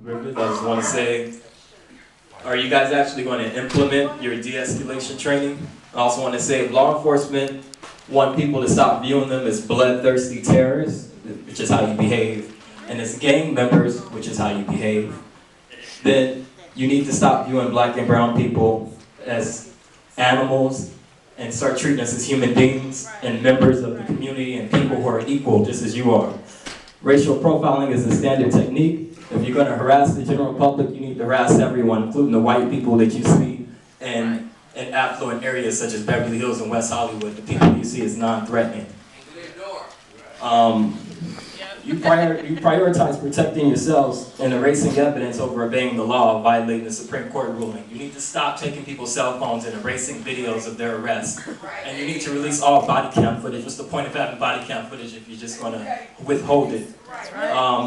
Griff, I just want to say, are you guys actually going to implement your de-escalation training? I also want to say, law enforcement want people to stop viewing them as bloodthirsty terrorists, which is how you behave, and as gang members, which is how you behave. Then you need to stop viewing black and brown people as animals and start treating us as human beings and members of the community and people who are equal just as you are. Racial profiling is a standard technique. If you're going to harass the general public, you need to harass everyone, including the white people that you see in affluent areas such as Beverly Hills and West Hollywood. The people you see as non-threatening. You prioritize protecting yourselves and erasing evidence over obeying the law, violating the Supreme Court ruling. You need to stop taking people's cell phones and erasing videos of their arrests. And you need to release all body cam footage. What's the point of having body cam footage if you're just going to withhold it?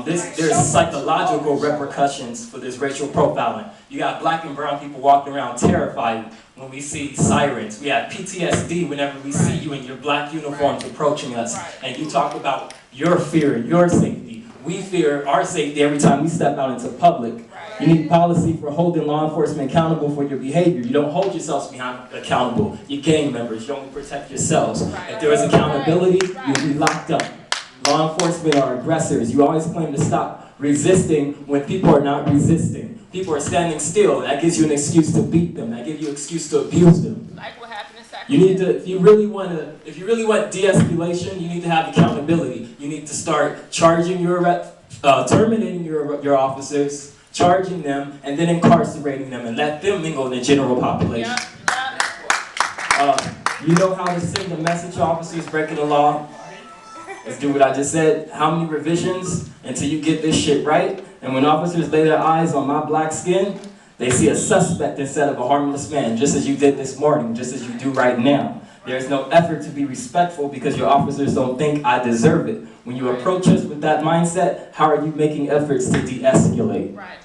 There's psychological repercussions for this racial profiling. You got black and brown people walking around terrified when we see sirens. We have PTSD whenever we see you in your black uniforms approaching us. And you talk about your fear and your safety. We fear our safety every time we step out into public. You need policy for holding law enforcement accountable for your behavior. You don't hold yourselves accountable. You're gang members. You only protect yourselves. If there was accountability, you'd be locked up. Law enforcement are aggressors. You always claim to stop resisting when people are not resisting. People are standing still. That gives you an excuse to beat them. That gives you an excuse to abuse them. Like what happened in Sacramento. You need to, if you really want de-escalation, you need to have accountability. You need to start charging terminating your officers, charging them, and then incarcerating them and let them mingle in the general population. You know how to send a message to officers breaking the law? Let's do what I just said. How many revisions until you get this shit right? And when officers lay their eyes on my black skin, they see a suspect instead of a harmless man, just as you did this morning, just as you do right now. There's no effort to be respectful because your officers don't think I deserve it. When you approach us with that mindset, how are you making efforts to de-escalate? Right.